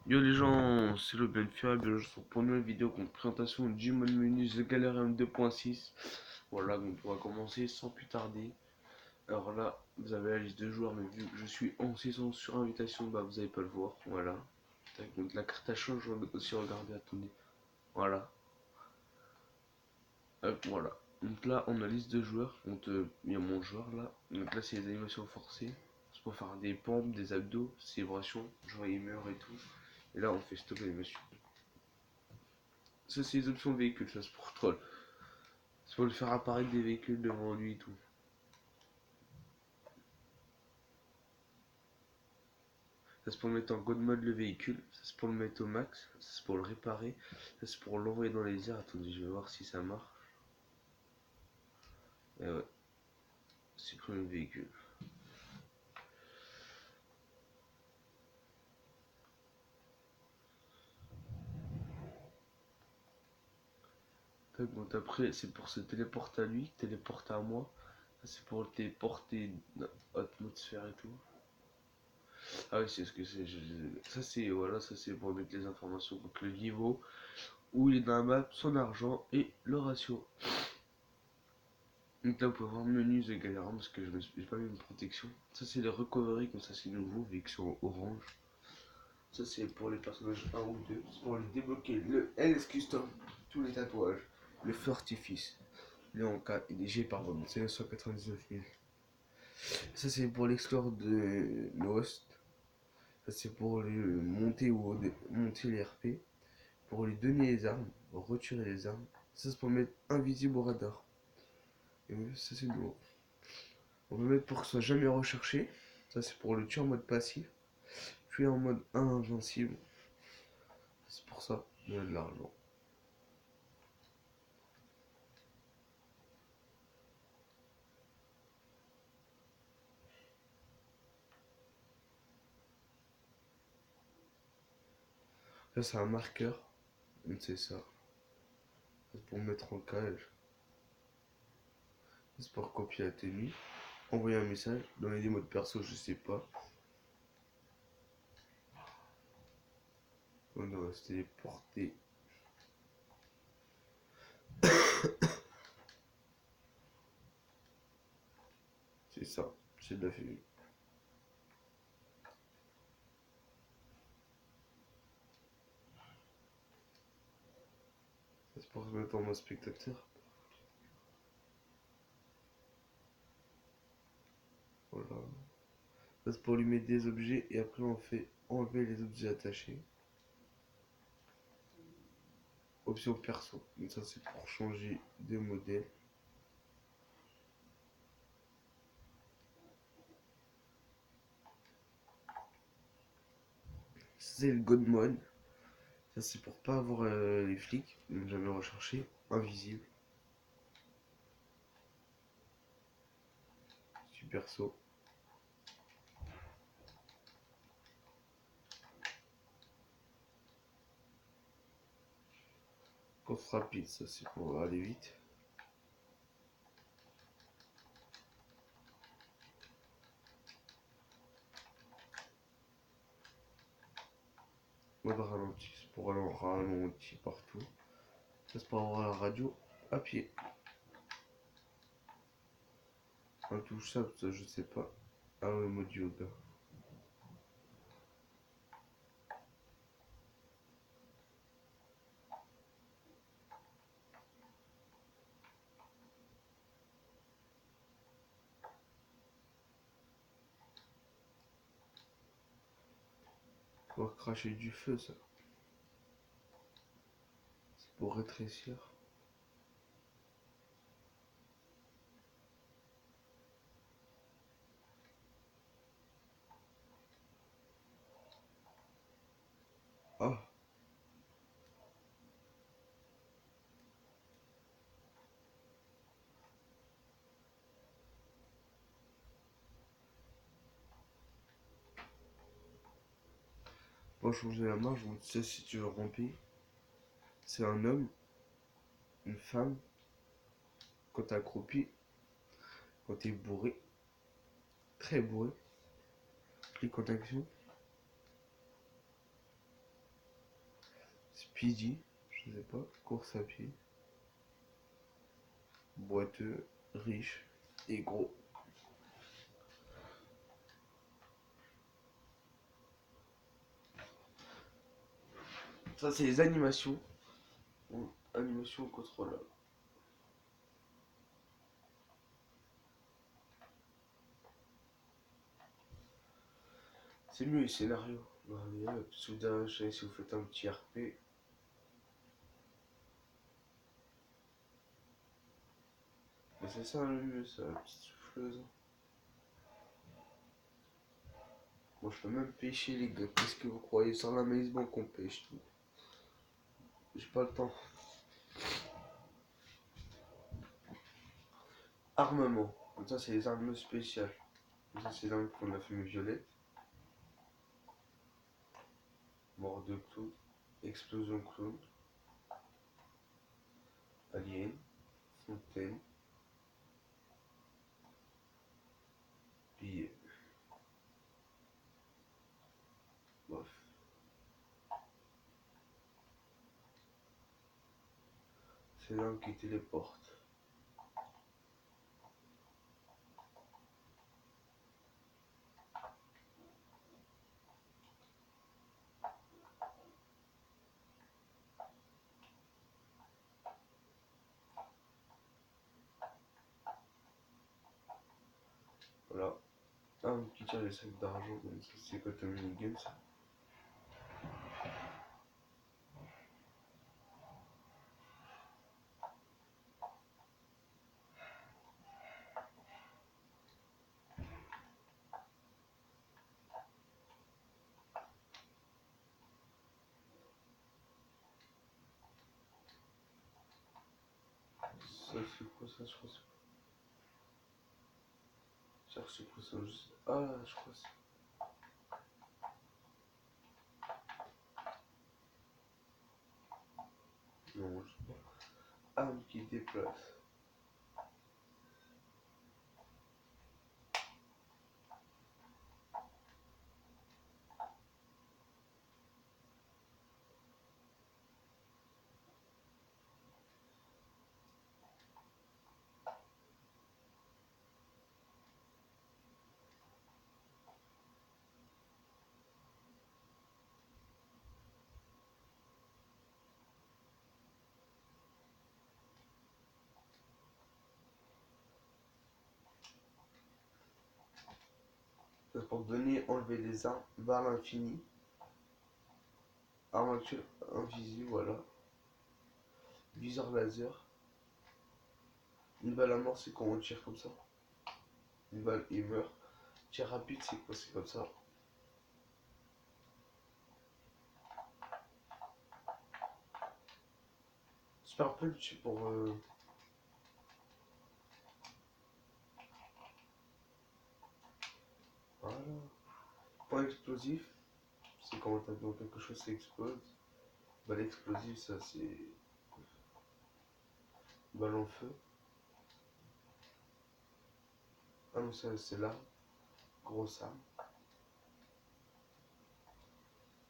Yo les gens, c'est le Benfia, bienvenue sur pour une nouvelle vidéo contre présentation du mode menu The Galerium 2.6. Voilà, donc on va commencer sans plus tarder. Alors là, vous avez la liste de joueurs, mais vu que je suis en saison sur invitation, bah vous allez pas le voir. Voilà. Tac, donc la carte à change, je vais aussi regarder, attendez. Voilà. Hop, voilà. Donc là, on a liste de joueurs. Donc il y a mon joueur là. Donc là, c'est les animations forcées. C'est pour faire des pompes, des abdos, célébrations, genre il meurt et tout. Et là, on fait stop animation. Ça, c'est les options véhicules, ça c'est pour troll. C'est pour le faire apparaître des véhicules devant lui et tout. Ça c'est pour le mettre en god mode le véhicule. Ça c'est pour le mettre au max. Ça c'est pour le réparer. Ça c'est pour l'envoyer dans les airs. Attendez, je vais voir si ça marche. Et ouais, supprimer le véhicule. Tac, donc après, c'est pour se téléporter à lui, téléporter à moi. Ça c'est pour le téléporter dans l'atmosphère et tout. Ah oui, c'est ce que c'est. Ça c'est voilà, ça c'est pour mettre les informations. Donc le niveau, où il est dans la map, son argent et le ratio. Donc là, vous pouvez voir menu The Galera parce que j'ai pas mis une protection. Ça, c'est les recovery, comme ça, c'est nouveau, vu qu'ils sont orange. Ça, c'est pour les personnages 1 ou 2. C'est pour les débloquer. Le LS Custom, tous les tatouages. Le feu artifice. Le en K, G, pardon, c'est 999 000. Ça, c'est pour l'explore de l'Ouest. Ça, c'est pour les monter ou monter les RP. Pour lui donner les armes, retirer les armes. Ça, c'est pour mettre invisible au radar. Et ça, c'est nouveau. On peut mettre pour que ce soit jamais recherché. Ça, c'est pour le tuer en mode passif. Puis en mode invincible. C'est pour ça, on a de l'argent. Ça, c'est un marqueur. Donc, c'est ça. C'est pour mettre en cage. C'est pour copier la tenue. Envoyer un message. Dans les modes perso, je sais pas. On doit se téléporter. C'est ça. C'est de la fumée. C'est pour se mettre en mode spectateur. Voilà. Ça, c'est pour lui mettre des objets. Et après, on fait enlever les objets attachés. Option perso. Donc ça, c'est pour changer de modèle. C'est le God Mode. Ça, c'est pour pas avoir les flics. Donc, j'avais recherché. Invisible. Super saut. Course rapide, ça c'est pour aller vite. Mode ralenti, c'est pour aller en ralenti partout. Ça c'est pour avoir la radio à pied. Intouchable, ça je sais pas. Ah ouais, mode yoga. Pour cracher du feu, ça. C'est pour rétrécir. Ah, pour changer la marge, donc tu sais si tu veux ramper. C'est un homme, une femme, quand t'es accroupi, quand t'es bourré, très bourré, clique en action. speedy, je sais pas, course à pied, boiteux, riche et gros. Ça c'est les animations. Animation contrôlable. C'est mieux les scénarios. Soudain, si vous faites un petit RP. Mais c'est ça le mieux, ça, la petite souffleuse. Moi je peux même pêcher les gars. Qu'est-ce que vous croyez? Sans la maïs banque on pêche tout. J'ai pas le temps. Armement. Donc ça c'est les armes spéciales. Donc ça c'est l'arme qu'on a fumée violette. Mort de clown. Explosion clown. Alien. Fontaine. Billet. Bref. C'est l'arme qui téléporte. Voilà. Arme qui tire les sacs d'argent. C'est quoi ta minigun ça? Ça c'est quoi ça? Je crois que c'est quoi ça? Ah je crois que c'est... Non, je sais pas. Arme qui déplace. Pour donner, enlever des armes, balle infinie, armature invisible, voilà. Viseur laser. Une balle à mort, c'est quand on tire comme ça. Une balle, il meurt. Tir rapide, c'est quoi? C'est comme ça. Super punch, c'est pour... Voilà. Point explosif, c'est quand on tape dans quelque chose, ça explose. Balle explosive, ça c'est... Balle en feu. Ah non, ça c'est là. Grosse arme.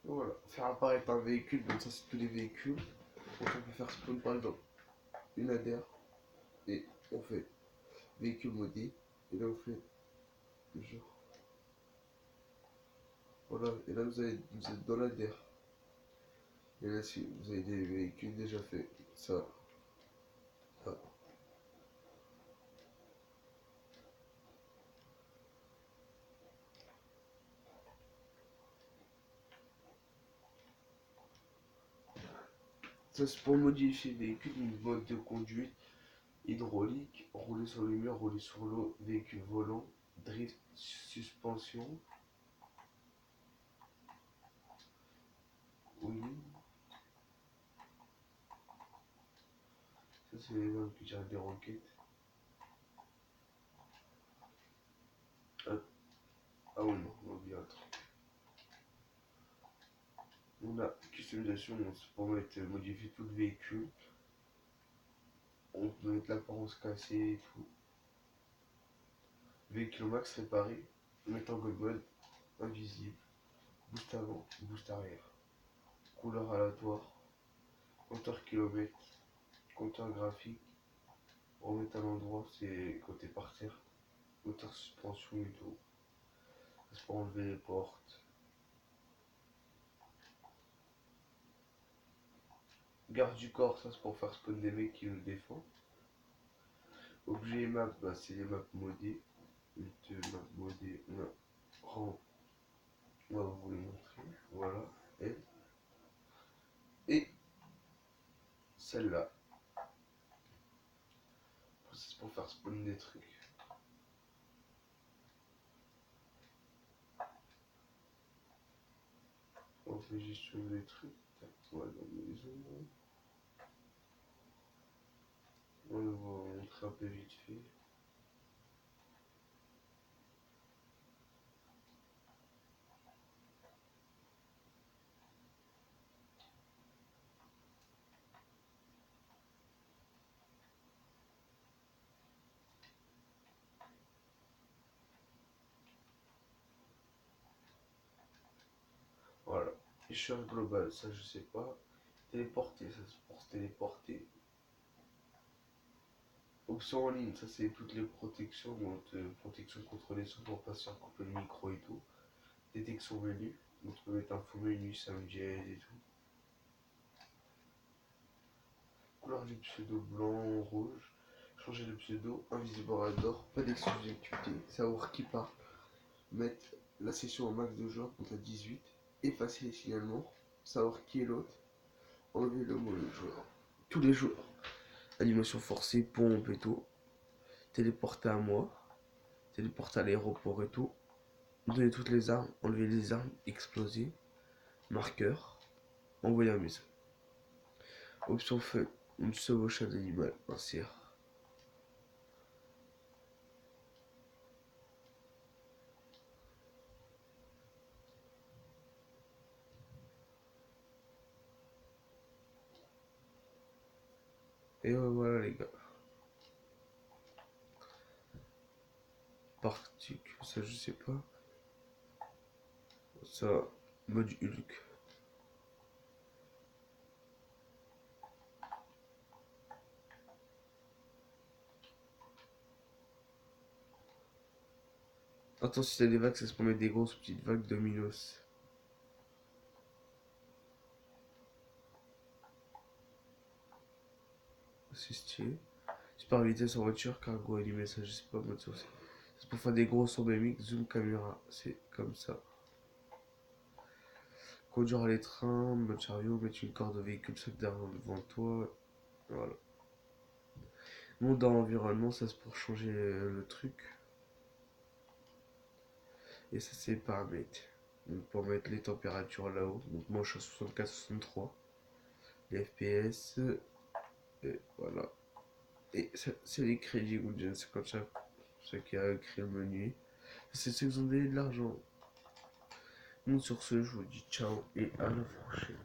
Donc voilà. Faire apparaître un véhicule, comme ça c'est tous les véhicules. Donc on peut faire spawn par exemple une adhère. Et on fait véhicule maudit. Et là on fait le jeu. Voilà, et là vous êtes dans l'adhère. Et là si vous avez des véhicules déjà faits, ça. Ça. Ça c'est pour modifier le véhicule, une mode de conduite, hydraulique, rouler sur le mur, rouler sur l'eau, véhicule volant, drift, suspension. Oui. Ça c'est les gens qui tirent des roquettes. Ah, ah oui non, on a oublié un truc. On a customisation, c'est pour modifier tout le véhicule. On peut mettre l'apparence cassée et tout. Véhicule max réparé, mettre en god mode, invisible, boost avant, boost arrière, couleur aléatoire, compteur kilomètre, compteur graphique, remettre à l'endroit, c'est côté par terre, moteur suspension et tout. C'est pour enlever les portes. Garde du corps, ça c'est pour faire spawn des mecs qui nous défendent. Objet et map, bah, c'est les maps modées. Deux maps modées, on va vous les montrer. Voilà, et celle-là. C'est pour faire spawn des trucs. On fait gestion des trucs. On va dans la maison. On va vous montrer un peu vite fait. Voilà. Échelle globale, ça je sais pas. Téléporter, ça c'est pour se téléporter. Option en ligne, ça c'est toutes les protections, donc protection contre les sons pour passer en couper le micro et tout. Détection menu, donc tu peux mettre info menu, samedi et tout. Couleur du pseudo blanc, rouge. Changer le pseudo, invisible radar, pas d'exclusivité, savoir qui part. Mettre la session au max de joueurs, donc à 18. Effacer les signalements, savoir qui est l'autre. Enlever le mot le joueur. Tous les joueurs. Animation forcée, pompe et tout. Téléporter à moi. Téléporter à l'aéroport et tout. Donner toutes les armes. Enlever les armes. Exploser. Marqueur. Envoyer un message. Option feu. Une chevauche d'animal. Un cerf. Et voilà les gars. Particule, ça je sais pas. Ça, mode Hulk. Attends, si t'as des vagues, ça se peut mettre des grosses petites vagues de Minos. C'est stylé. Super vitesse en voiture, cargo animé, ça je sais pas, mode sauce. C'est pour faire des gros sons BMX, zoom caméra, c'est comme ça. Conduire les trains, mode chariot, mettre une corde au véhicule, sac d'argent devant toi. Voilà. Monde dans l'environnement, ça c'est pour changer le truc. Et ça c'est les paramètres. Donc pour mettre les températures là-haut. Donc moi je suis à 64-63. Les FPS. Et voilà. Et c'est les crédits Gungeon 55. Ceux qui a créé le menu. C'est ceux qui ont donné de l'argent. Donc sur ce, je vous dis ciao et à la prochaine.